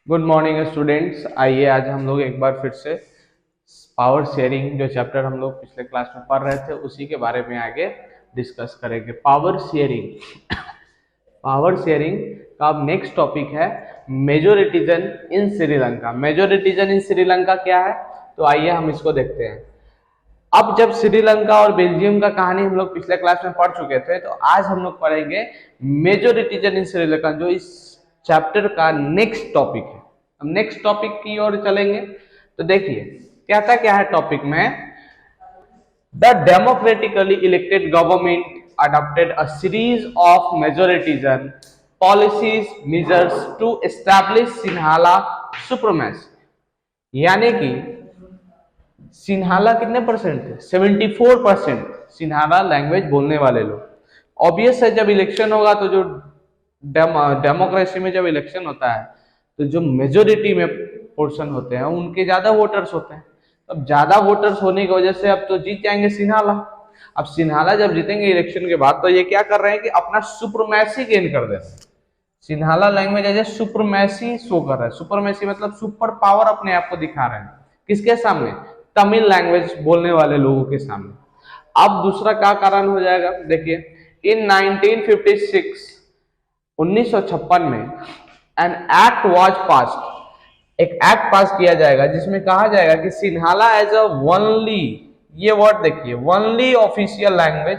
Good morning students. आइए आज हम लोग एक बार फिर से पावर शेयरिंग जो चैप्टर हम लोग पिछले क्लास में पढ़ रहे थे उसी के बारे में आगे डिस्कस करेंगे। पावर शेयरिंग का अब नेक्स्ट टॉपिक है मेजोरिटिजन इन श्रीलंका। मेजोरिटिजन इन श्रीलंका क्या है, तो आइए हम इसको देखते हैं। अब जब श्रीलंका और बेल्जियम का कहानी हम लोग पिछले क्लास में पढ़ चुके थे, तो आज हम लोग पढ़ेंगे मेजोरिटिजन इन श्रीलंका, जो इस चैप्टर का नेक्स्ट टॉपिक है। हम नेक्स्ट टॉपिक की ओर चलेंगे। तो देखिए क्या है टॉपिक में। The democratically elected government adopted a series of majoritism policies measures to establish Sinhala supremacy। यानी कि सिन्हाला कितने परसेंट थे? 74% सिन्हाला लैंग्वेज बोलने वाले लोग। ऑब्वियस है, जब इलेक्शन होगा तो जो डेमोक्रेसी में जब इलेक्शन होता है तो जो मेजोरिटी में पोर्शन होते हैं उनके ज्यादा वोटर्स होते हैं। अब ज्यादा वोटर्स होने की वजह से अब तो जीत जाएंगे सिन्हाला। अब सिन्हाला जब जीतेंगे इलेक्शन के बाद, तो ये क्या कर रहे हैं कि अपना सुप्रमैसी गेन कर दे रहे हैं। Sinhala language as a supremacy show कर रहा है। सुप्रमैसी मतलब सुपर पावर अपने आप को दिखा रहे हैं। किसके सामने? तमिल लैंग्वेज बोलने वाले लोगों के सामने। अब दूसरा क्या कारण हो जाएगा, देखिए। इन 1956 1956 में एन एक्ट वाज पास्ड, एक एक्ट पास किया जाएगा जिसमें कहा जाएगा कि सिन्हाला एज अ वनली, ये वर्ड देखिए, वनली ऑफिशियल लैंग्वेज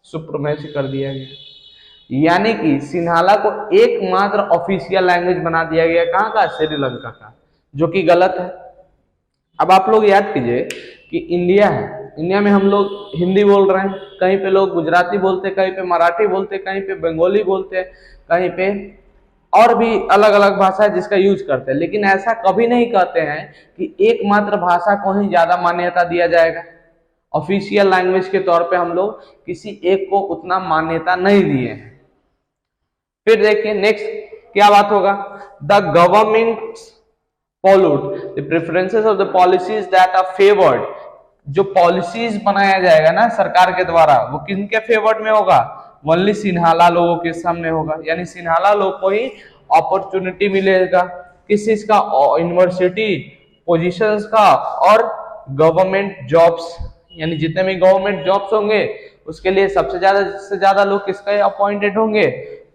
सुप्रमेसी कर दिया गया। यानी कि सिन्हाला को एकमात्र ऑफिशियल लैंग्वेज बना दिया गया। कहाँ का? श्रीलंका का, जो कि गलत है। अब आप लोग याद कीजिए कि इंडिया है, इंडिया में हम लोग हिंदी बोल रहे हैं, कहीं पे लोग गुजराती बोलते, कहीं पे मराठी बोलते, कहीं पे बंगाली बोलते, कहीं पे और भी अलग अलग भाषा है जिसका यूज करते हैं। लेकिन ऐसा कभी नहीं कहते हैं कि एकमात्र भाषा को ही ज्यादा मान्यता दिया जाएगा। ऑफिशियल लैंग्वेज के तौर पे हम लोग किसी एक को उतना मान्यता नहीं दिए हैं। फिर देखिए नेक्स्ट क्या बात होगा। The government followed the preferences of the policies that are favored। जो पॉलिसीज बनाया जाएगा ना सरकार के द्वारा, वो किनके फेवर्ड में होगा? ओनली सिन्हाला लोगों के सामने होगा। यानी सिन्हाला लोग को ही अपॉर्चुनिटी मिलेगा किस चीज का? यूनिवर्सिटी पोजीशंस का और गवर्नमेंट जॉब्स। यानी जितने भी गवर्नमेंट जॉब्स होंगे उसके लिए सबसे ज्यादा लोग किसके अपॉइंटेड होंगे?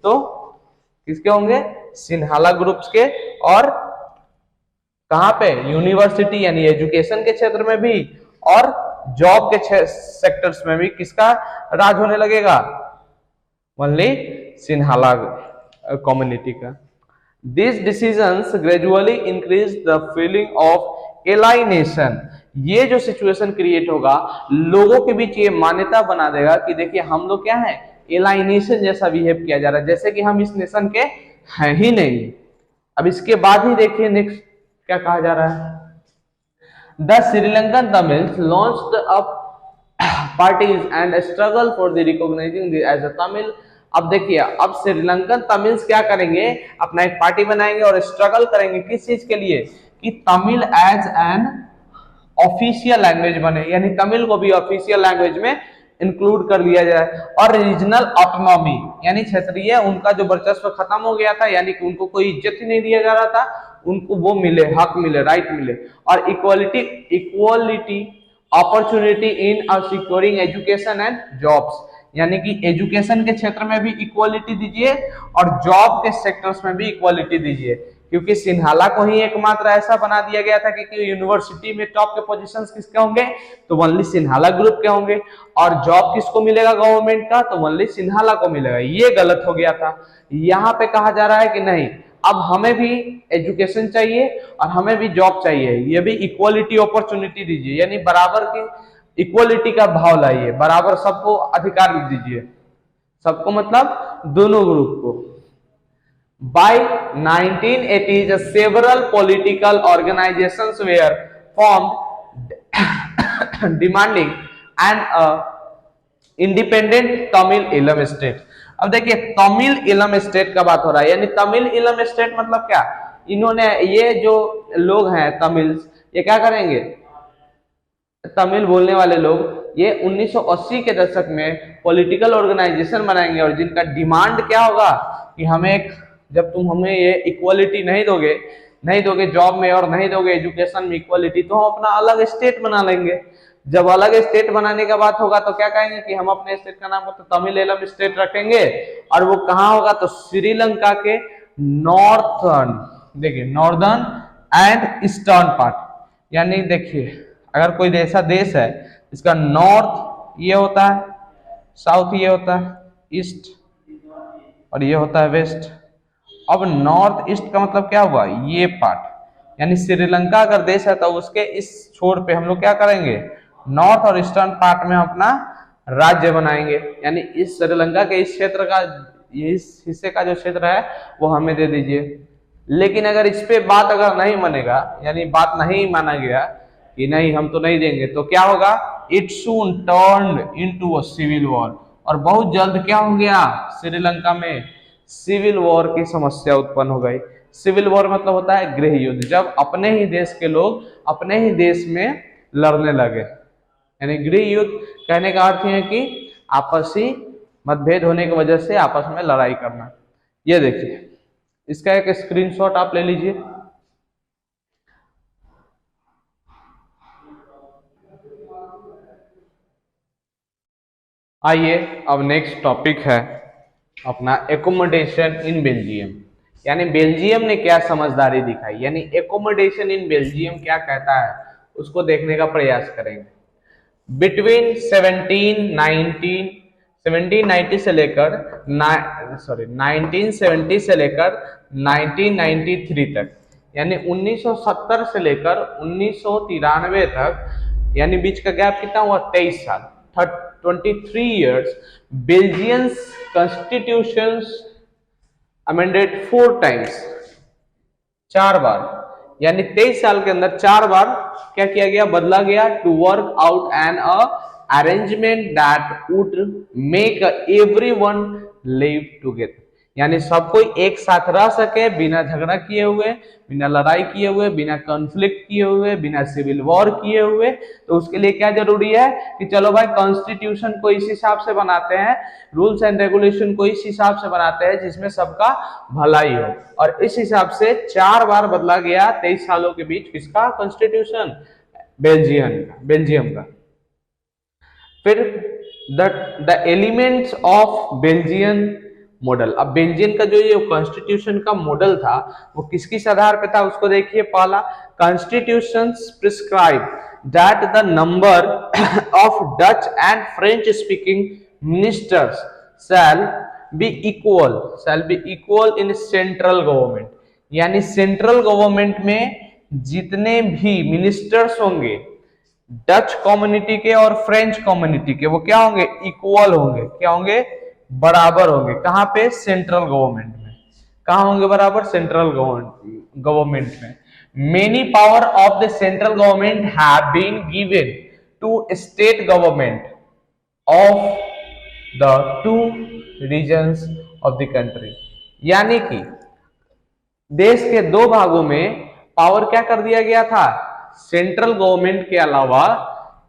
तो किसके होंगे? सिन्हाला ग्रुप्स के। और कहां पे? यूनिवर्सिटी यानी एजुकेशन के क्षेत्र में भी और जॉब के सेक्टर्स में भी किसका राज होने लगेगा? ओनली सिन्हाला कम्युनिटी का। This decisions gradually increase the feeling of alienation. ये जो सिचुएशन क्रिएट होगा लोगों के बीच, ये मान्यता बना देगा कि देखिए हम लोग क्या है, एलाइनेशन जैसा बिहेव किया जा रहा है, जैसे कि हम इस नेशन के हैं ही नहीं। अब इसके बाद ही देखिए नेक्स्ट क्या कहा जा रहा है। The Sri Lankan Tamils launched up parties and struggle for the recognising as a Tamil. अब देखिए, अब श्रीलंकन तमिल्स क्या करेंगे? अपना एक पार्टी बनाएंगे और स्ट्रगल करेंगे किस चीज के लिए? कि Tamil as an official language बने, यानी तमिल को भी ऑफिशियल लैंग्वेज में इंक्लूड कर लिया जाए। और रीजनल ऑटोनॉमी यानी क्षेत्रीय, उनका जो वर्चस्व खत्म हो गया था, यानी कि उनको कोई इज्जत ही नहीं दिया जा रहा था, उनको वो मिले, हक मिले, राइट मिले। और equality opportunity in securing education and jobs, यानी कि एजुकेशन के क्षेत्र में भी इक्वालिटी दीजिए और जॉब के सेक्टर्स में भी इक्वालिटी दीजिए। क्योंकि सिन्हाला को ही एकमात्र ऐसा बना दिया गया था कि यूनिवर्सिटी में टॉप के पोजीशंस किसके होंगे? तो ओनली सिन्हाला ग्रुप के होंगे। और जॉब किसको मिलेगा गवर्नमेंट का? तो ओनली सिन्हाला को मिलेगा। ये गलत हो गया था। यहाँ पे कहा जा रहा है कि नहीं, अब हमें भी एजुकेशन चाहिए और हमें भी जॉब चाहिए, ये भी इक्वालिटी अपॉर्चुनिटी दीजिए, यानी बराबर की इक्वालिटी का भाव लाइए, बराबर सबको अधिकार दीजिए। सबको मतलब दोनों ग्रुप को। By 1980s, several political organizations were formed demanding an independent Tamil Elam state। अब देखिए तमिल इलम स्टेट का बात हो रहा है, यानी तमिल इलम स्टेट मतलब क्या? इन्होंने, ये जो लोग हैं तमिल्स, ये क्या करेंगे? तमिल बोलने वाले लोग ये 1980 के दशक में पॉलिटिकल ऑर्गेनाइजेशन बनाएंगे और जिनका डिमांड क्या होगा कि हमें एक, जब तुम हमें ये इक्वालिटी नहीं दोगे नहीं दोगे जॉब में और नहीं दोगे एजुकेशन में इक्वलिटी, तो हम अपना अलग स्टेट बना लेंगे। जब अलग स्टेट बनाने का बात होगा तो क्या कहेंगे कि हम अपने स्टेट का नाम तो तमिल स्टेट रखेंगे, और वो कहाँ होगा तो श्रीलंका के नॉर्थर्न, देखिए नॉर्दर्न एंड ईस्टर्न पार्ट। यानी देखिए अगर कोई ऐसा देश है इसका नॉर्थ ये होता है, साउथ ये होता है, ईस्ट और ये होता है वेस्ट। अब नॉर्थ ईस्ट का मतलब क्या हुआ, ये पार्ट, यानी श्रीलंका अगर देश है तो उसके इस छोर पे हम लोग क्या करेंगे, नॉर्थ और ईस्टर्न पार्ट में अपना राज्य बनाएंगे। यानी इस श्रीलंका के इस क्षेत्र का, इस हिस्से का जो क्षेत्र है वो हमें दे दीजिए। लेकिन अगर इस पे बात अगर नहीं मानेगा, यानी बात नहीं माना गया कि नहीं हम तो नहीं देंगे, तो क्या होगा, it soon turned into a civil war, और बहुत जल्द क्या हो गया, श्रीलंका में सिविल वॉर की समस्या उत्पन्न हो गई। सिविल वॉर मतलब होता है गृह युद्ध, जब अपने ही देश के लोग अपने ही देश में लड़ने लगे। यानी गृह युद्ध कहने का अर्थ है कि आपसी मतभेद होने की वजह से आपस में लड़ाई करना। ये देखिए इसका एक स्क्रीनशॉट आप ले लीजिए। आइए अब नेक्स्ट टॉपिक है अपना एकोमोडेशन इन बेल्जियम। यानी बेल्जियम ने क्या समझदारी दिखाई, यानी एकोमोडेशन इन बेल्जियम क्या कहता है उसको देखने का प्रयास करेंगे। बिटवीन 1790 से लेकर 1970 से लेकर 1993 तक, यानी 1970 से लेकर 1993 तक, यानी बीच का गैप कितना हुआ, 23 साल, 23 years, Belgian constitutions amended 4 times, 4 बार, यानी 23 साल के अंदर 4 बार क्या किया गया, बदला गया, to work out an arrangement that would make everyone live together, यानी सब कोई एक साथ रह सके बिना झगड़ा किए हुए, बिना लड़ाई किए हुए, बिना कॉन्फ्लिक्ट किए हुए, बिना सिविल वॉर किए हुए। तो उसके लिए क्या जरूरी है कि चलो भाई कॉन्स्टिट्यूशन को इस हिसाब से बनाते हैं, रूल्स एंड रेगुलेशन को इस हिसाब से बनाते हैं जिसमें सबका भलाई हो, और इस हिसाब से 4 बार बदला गया 23 सालों के बीच किसका, कॉन्स्टिट्यूशन, बेल्जियम का। फिर the elements of Belgian model, अब बेल्जियम का जो ये कॉन्स्टिट्यूशन का मॉडल था वो किस आधार पे था उसको देखिए। पहला, constitution prescribe that the number of Dutch and French speaking ministers shall be equal in central government, यानी सेंट्रल गवर्नमेंट में जितने भी मिनिस्टर्स होंगे डच कम्युनिटी के और फ्रेंच कम्युनिटी के, वो क्या होंगे, इक्वल होंगे, क्या होंगे, बराबर होंगे। कहां पे, सेंट्रल गवर्नमेंट में। कहां होंगे बराबर, सेंट्रल गवर्नमेंट में। Many power of the central government have been given to state government of the 2 regions of the country, यानी कि देश के 2 भागों में पावर क्या कर दिया गया था, सेंट्रल गवर्नमेंट के अलावा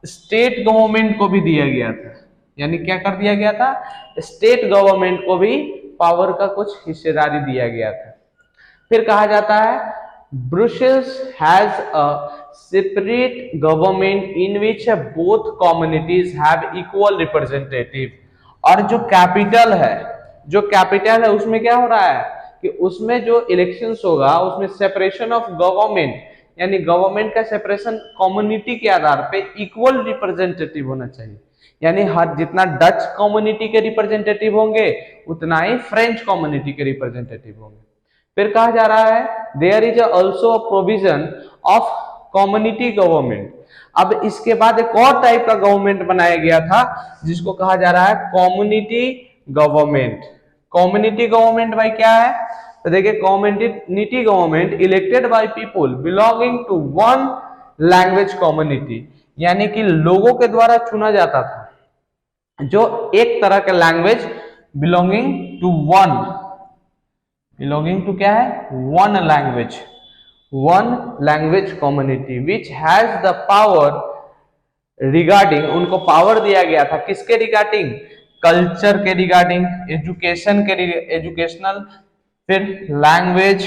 स्टेट गवर्नमेंट को भी दिया गया था। यानी क्या कर दिया गया था, स्टेट गवर्नमेंट को भी पावर का कुछ हिस्सेदारी दिया गया था। फिर कहा जाता है Brussels has a separate government in which both communities have equal representative, और जो कैपिटल है उसमें क्या हो रहा है कि उसमें जो इलेक्शंस होगा उसमें सेपरेशन ऑफ गवर्नमेंट, यानी गवर्नमेंट का सेपरेशन कम्युनिटी के आधार पे इक्वल रिप्रेजेंटेटिव होना चाहिए। यानी हर जितना डच कम्युनिटी के रिप्रेजेंटेटिव होंगे उतना ही फ्रेंच कम्युनिटी के रिप्रेजेंटेटिव होंगे। फिर कहा जा रहा है there is also a provision of community government. अब इसके बाद एक और टाइप का गवर्नमेंट बनाया गया था जिसको कहा जा रहा है कम्युनिटी गवर्नमेंट। कम्युनिटी गवर्नमेंट भाई क्या है, तो देखिए community government elected by people belonging to 1 language community, यानी कि लोगों के द्वारा चुना जाता था जो एक तरह का लैंग्वेज बिलोंगिंग टू क्या है, 1 language community which has the power regarding, उनको पावर दिया गया था किसके रिगार्डिंग, कल्चर के रिगार्डिंग, एजुकेशनल, फिर लैंग्वेज,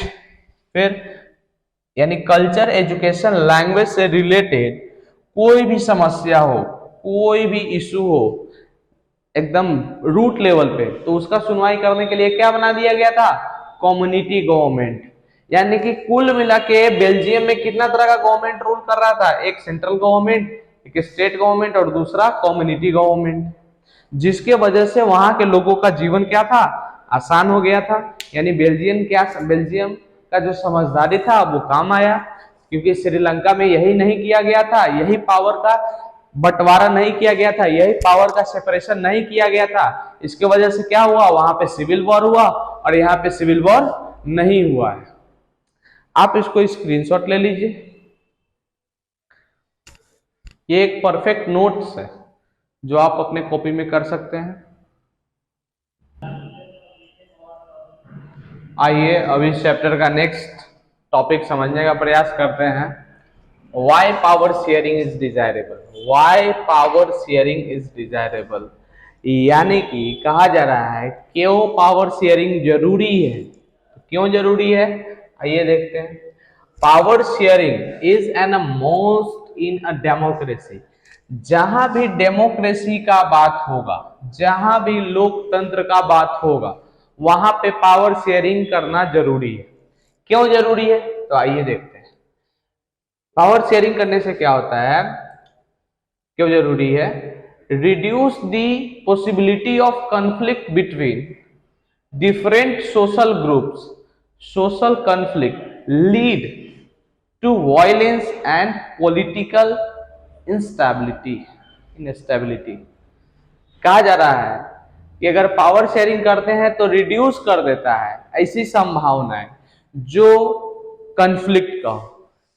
फिर यानी कल्चर, एजुकेशन, लैंग्वेज से रिलेटेड कोई भी समस्या हो, कोई भी इशू हो एकदम रूट लेवल पे, तो उसका सुनवाई करने के लिए क्या बना दिया गया था? Community government. यानी कि कुल मिला के बेल्जियम में कितना तरह का गवर्नमेंट रूल कर रहा था? एक सेंट्रल गवर्नमेंट, एक स्टेट गवर्नमेंट और दूसरा कम्युनिटी गवर्नमेंट, जिसके वजह से वहां के लोगों का जीवन क्या था? आसान हो गया था। यानी बेल्जियम का जो समझदारी था वो काम आया, क्योंकि श्रीलंका में यही नहीं किया गया था, यही पावर का बंटवारा नहीं किया गया था, यही पावर का सेपरेशन नहीं किया गया था। इसके वजह से क्या हुआ? वहां पे सिविल वॉर हुआ और यहाँ पे सिविल वॉर नहीं हुआ है। आप इसको स्क्रीनशॉट ले लीजिए, ये एक परफेक्ट नोट्स है जो आप अपने कॉपी में कर सकते हैं। आइए अब इस चैप्टर का नेक्स्ट टॉपिक समझने का प्रयास करते हैं। Why power sharing is desirable? Why power sharing is desirable? यानी कि कहा जा रहा है क्यों पावर शेयरिंग जरूरी है। तो क्यों जरूरी है, आइए देखते हैं। Power sharing is an most in a democracy. जहां भी डेमोक्रेसी का बात होगा, जहां भी लोकतंत्र का बात होगा, वहां पे पावर शेयरिंग करना जरूरी है। क्यों जरूरी है, तो आइए देखते हैं। पावर शेयरिंग करने से क्या होता है, क्यों जरूरी है? Reduce the possibility of conflict between different social groups. Social conflict lead to violence and political instability. कहा जा रहा है कि अगर पावर शेयरिंग करते हैं तो रिड्यूस कर देता है ऐसी संभावनाएं जो कॉन्फ्लिक्ट का हो।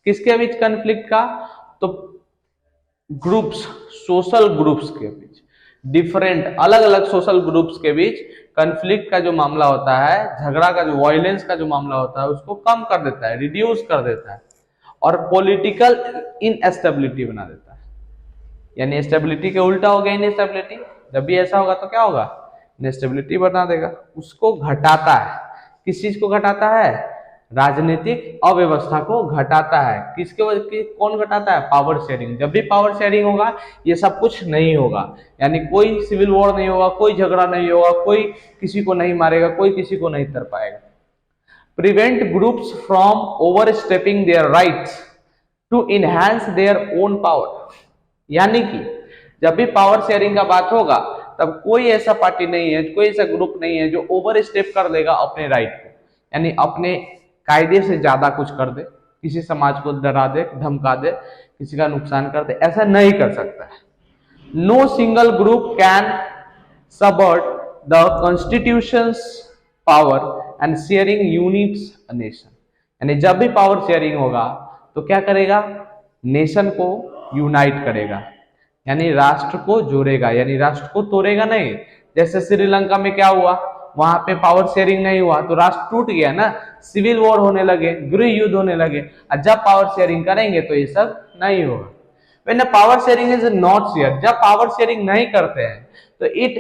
किसके बीच कॉन्फ्लिक्ट का? तो ग्रुप्स, सोशल ग्रुप्स के बीच, डिफरेंट अलग अलग सोशल ग्रुप्स के बीच कॉन्फ्लिक्ट का जो मामला होता है, झगड़ा का जो वायलेंस का जो मामला होता है, उसको कम कर देता है, रिड्यूस कर देता है, और पॉलिटिकल इनस्टेबिलिटी बना देता है। यानी स्टेबिलिटी के उल्टा हो गया इनस्टेबिलिटी। जब भी ऐसा होगा तो क्या होगा? इनस्टेबिलिटी बना देगा, उसको घटाता है। किस चीज को घटाता है? राजनीतिक अव्यवस्था को घटाता है। कौन घटाता है? Power sharing. जब भी पावर शेयरिंग होगा ये सब कुछ नहीं होगा, यानी कोई सिविल वॉर नहीं होगा, कोई झगड़ा नहीं होगा, कोई किसी को नहीं मारेगा, कोई किसी को नहीं तर पाएगा। Prevent groups from overstepping their rights to enhance their own power. यानी कि जब भी पावर शेयरिंग का बात होगा तब कोई ऐसा पार्टी नहीं है, कोई ऐसा ग्रुप नहीं है जो ओवर स्टेप कर लेगा अपने राइट को, यानी अपने कायदे से ज्यादा कुछ कर दे, किसी समाज को डरा दे, धमका दे, किसी का नुकसान कर दे। ऐसा नहीं कर सकता है। No single group can subvert the constitutions power and sharing units a nation. यानी जब भी पावर शेयरिंग होगा तो क्या करेगा? नेशन को यूनाइट करेगा, यानी राष्ट्र को जोड़ेगा, यानी राष्ट्र को तोड़ेगा नहीं। जैसे श्रीलंका में क्या हुआ, वहां पे पावर शेयरिंग नहीं हुआ तो राष्ट्र टूट गया ना, सिविल वॉर होने लगे, गृह युद्ध होने लगे। और जब पावर शेयरिंग करेंगे तो ये सब नहीं होगा। When the power sharing is not shared, जब पावर शेयरिंग नहीं करते हैं तो it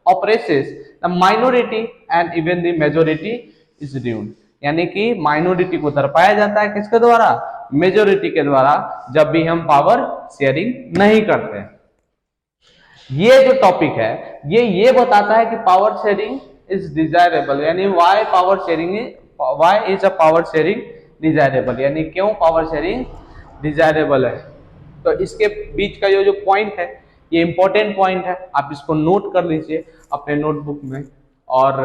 oppresses the minority and even the majority is ruined। यानी कि माइनॉरिटी को दर्पाया जाता है किसके द्वारा? मेजोरिटी के द्वारा, जब भी हम पावर शेयरिंग नहीं करते हैं। ये जो टॉपिक है ये बताता है कि पावर शेयरिंग इज डिजायरेबल, यानी why is a power sharing desirable, यानी क्यों पावर शेयरिंग डिजायरेबल है। तो इसके बीच का जो पॉइंट है ये इंपॉर्टेंट पॉइंट है, आप इसको नोट कर लीजिए अपने नोटबुक में। और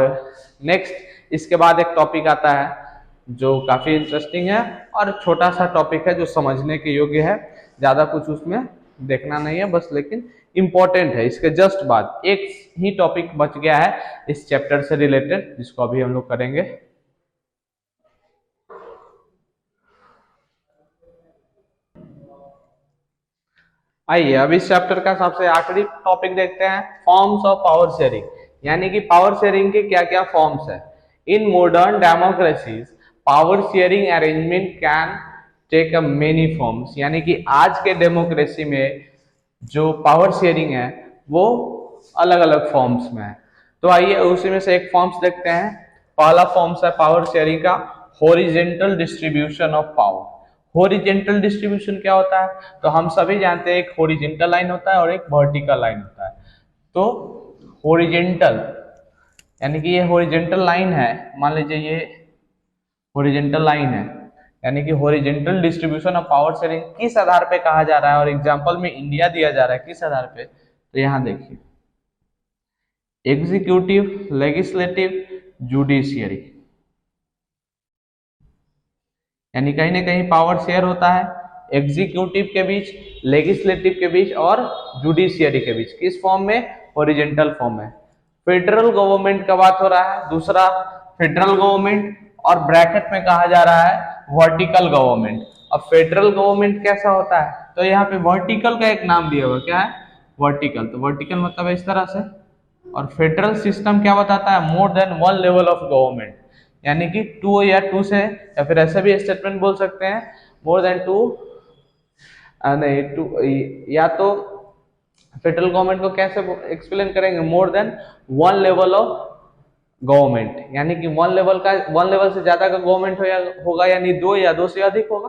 नेक्स्ट इसके बाद एक टॉपिक आता है जो काफी इंटरेस्टिंग है और छोटा सा टॉपिक है जो समझने के योग्य है, ज्यादा कुछ उसमें देखना नहीं है बस, लेकिन इंपॉर्टेंट है। इसके जस्ट बाद एक ही टॉपिक बच गया है इस चैप्टर से रिलेटेड, जिसको अभी हम लोग करेंगे। आइए अब इस चैप्टर का सबसे आखिरी टॉपिक देखते हैं, फॉर्म्स ऑफ पावर शेयरिंग। यानी कि पावर शेयरिंग के क्या क्या फॉर्म्स है। In modern democracies power sharing arrangement can take a many forms. यानी कि आज के डेमोक्रेसी में जो पावर शेयरिंग है वो अलग अलग फॉर्म्स में है। तो आइए उसी में से एक फॉर्म्स देखते हैं। पहला फॉर्म्स है पावर शेयरिंग का, horizontal distribution of power. Horizontal distribution क्या होता है? तो हम सभी जानते हैं एक हॉरिजेंटल लाइन होता है और एक वर्टिकल लाइन होता है। तो हॉरिजेंटल यानी कि ये हॉरिजेंटल लाइन है, मान लीजिए ये हॉरिजेंटल लाइन है, यानी कि horizontal distribution of power sharing किस आधार पे कहा जा रहा है, और एग्जांपल में इंडिया दिया जा रहा है, किस आधार पे? तो यहां देखिए एग्जीक्यूटिव, लेजिस्लेटिव, जुडिशियरी, यानी कहीं ना कहीं पावर शेयर होता है एग्जीक्यूटिव के बीच, लेजिस्लेटिव के बीच और जुडिशियरी के बीच। किस फॉर्म में? हॉरिजेंटल फॉर्म में। फेडरल गवर्नमेंट का बात हो रहा है, दूसरा फेडरल गवर्नमेंट, और ब्रैकेट में कहा जा रहा है वर्टिकल गवर्नमेंट। अब फेडरल गवर्नमेंट कैसा होता है? तो यहाँ पे वर्टिकल का एक नाम दिया हुआ, क्या है? वर्टिकल। तो वर्टिकल मतलब इस तरह से, और फेडरल सिस्टम क्या बताता है? More than one level of government, यानी कि टू या टू से, या फिर ऐसा भी स्टेटमेंट बोल सकते हैं मोर देन टू, नहीं टू, या तो फेडरल गवर्नमेंट को कैसे एक्सप्लेन करेंगे? More than one level of government, यानी कि वन लेवल से ज्यादा का गवर्नमेंट होगा, यानी दो या दो से अधिक होगा,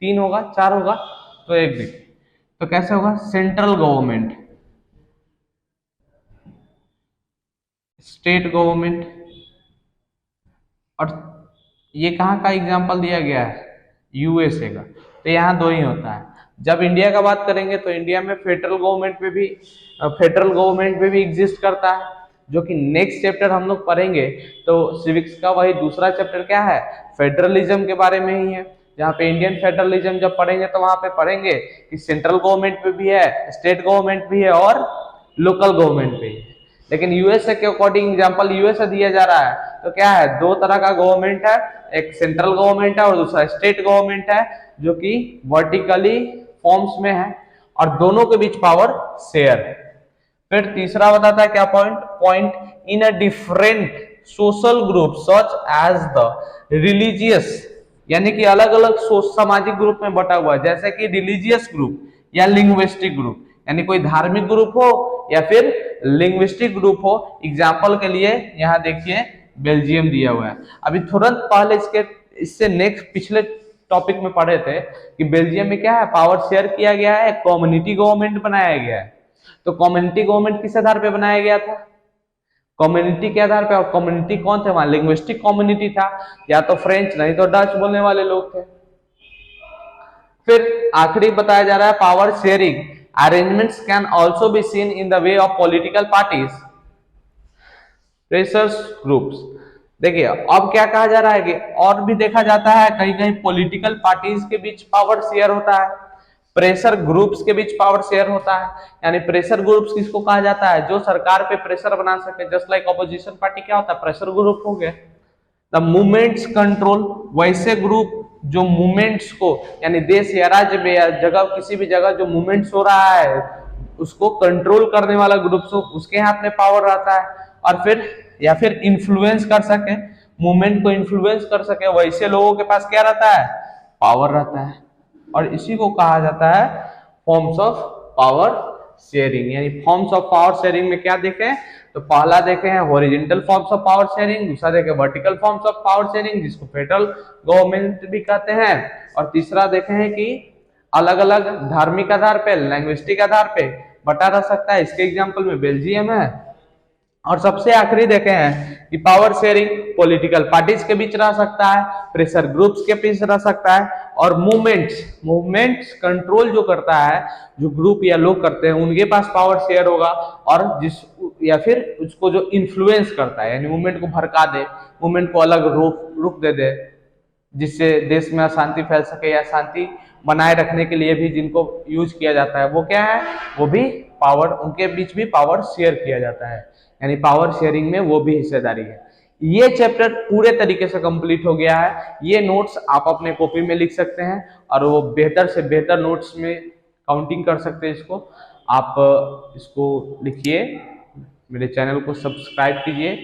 तीन होगा, चार होगा, तो एक भी। तो कैसे होगा? सेंट्रल गवर्नमेंट, स्टेट गवर्नमेंट, और ये कहाँ का एग्जांपल दिया गया है? यूएसए का। तो यहाँ दो ही होता है। जब इंडिया का बात करेंगे तो इंडिया में फेडरल गवर्नमेंट में भी एग्जिस्ट करता है, जो कि नेक्स्ट चैप्टर हम लोग पढ़ेंगे। तो सिविक्स का वही दूसरा चैप्टर क्या है? फेडरलिज्म के बारे में ही है, जहाँ पे इंडियन फेडरलिज्म जब पढ़ेंगे तो वहां पे पढ़ेंगे कि सेंट्रल गवर्नमेंट पे भी है, स्टेट गवर्नमेंट भी है और लोकल गवर्नमेंट भी है। लेकिन यूएसए के अकॉर्डिंग एग्जांपल यूएसए दिया जा रहा है, तो क्या है? दो तरह का गवर्नमेंट है, एक सेंट्रल गवर्नमेंट है और दूसरा स्टेट गवर्नमेंट है, जो कि वर्टिकली फॉर्म्स में है और दोनों के बीच पावर शेयर है। फिर तीसरा बताता है क्या point? In a different social group such as the religious, यानी कि अलग अलग सामाजिक ग्रुप में बटा हुआ है, जैसे कि रिलीजियस ग्रुप या लिंग्विस्टिक ग्रुप, यानी कोई धार्मिक ग्रुप हो या फिर लिंग्विस्टिक ग्रुप हो। एग्जाम्पल के लिए यहाँ देखिए बेल्जियम दिया हुआ है। अभी तुरंत पहले इससे नेक्स्ट पिछले टॉपिक में पढ़े थे कि बेल्जियम में क्या है? पावर शेयर किया गया है, कम्युनिटी गवर्नमेंट बनाया गया है। तो कम्युनिटी गवर्नमेंट किस आधार पे बनाया गया था? कम्युनिटी के आधार पे। और कम्युनिटी कौन थे वहां? लिंग्विस्टिक कम्युनिटी था, या तो फ्रेंच नहीं तो डच बोलने वाले लोग थे। फिर आखिरी बताया जा रहा है power sharing arrangements can also be seen in the way of political parties, pressures groups. देखिए अब क्या कहा जा रहा है कि और भी देखा जाता है कहीं कहीं पॉलिटिकल पार्टीज के बीच पावर शेयर होता है, प्रेशर ग्रुप्स के बीच पावर शेयर होता है। यानी प्रेशर ग्रुप्स किसको कहा जाता है? जो सरकार पे प्रेशर बना सके, जस्ट लाइक ऑपोजिशन पार्टी क्या होता है? प्रेशर ग्रुप हो गया। द मूवमेंट्स कंट्रोल, वैसे ग्रुप जो मूवमेंट्स को, यानी देश या राज्य में या जगह, किसी भी जगह जो मूवमेंट्स हो रहा है उसको कंट्रोल करने वाला ग्रुप, उसके हाथ में पावर रहता है। और फिर या फिर इन्फ्लुएंस कर सके, मूवमेंट को इन्फ्लुएंस कर सके, वैसे लोगों के पास क्या रहता है? पावर रहता है। और इसी को कहा जाता है फॉर्म्स ऑफ पावर शेयरिंग। यानी फॉर्म्स ऑफ पावर शेयरिंग में क्या देखें? तो पहला देखे हैं horizontal forms of power sharing, दूसरा देखे vertical forms of power sharing जिसको फेडरल गवर्नमेंट भी कहते हैं, और तीसरा देखे हैं कि अलग अलग धार्मिक आधार पे, लैंग्विस्टिक आधार पे बटा रह सकता है। इसके एग्जाम्पल में बेल्जियम है। और सबसे आखिरी देखे हैं कि पावर शेयरिंग पॉलिटिकल पार्टीज के बीच रह सकता है, प्रेशर ग्रुप्स के बीच रह सकता है, और मूवमेंट्स कंट्रोल जो करता है, जो ग्रुप या लोग करते हैं उनके पास पावर शेयर होगा, और जिस या फिर उसको जो इन्फ्लुएंस करता है, यानी मूवमेंट को भड़का दे, मूवमेंट को अलग रुख दे दे, जिससे देश में अशांति फैल सके या शांति बनाए रखने के लिए भी जिनको यूज किया जाता है, वो क्या है? वो भी पावर, उनके बीच भी पावर शेयर किया जाता है। यानी पावर शेयरिंग में वो भी हिस्सेदारी है। ये चैप्टर पूरे तरीके से कंप्लीट हो गया है। ये नोट्स आप अपने कॉपी में लिख सकते हैं और वो बेहतर से बेहतर नोट्स में काउंटिंग कर सकते हैं। इसको आप इसको लिखिए, मेरे चैनल को सब्सक्राइब कीजिए,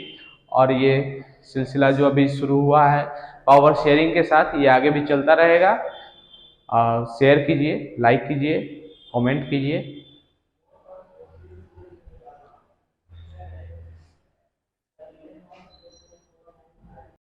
और ये सिलसिला जो अभी शुरू हुआ है पावर शेयरिंग के साथ, ये आगे भी चलता रहेगा। शेयर कीजिए, लाइक कीजिए, कमेंट कीजिए।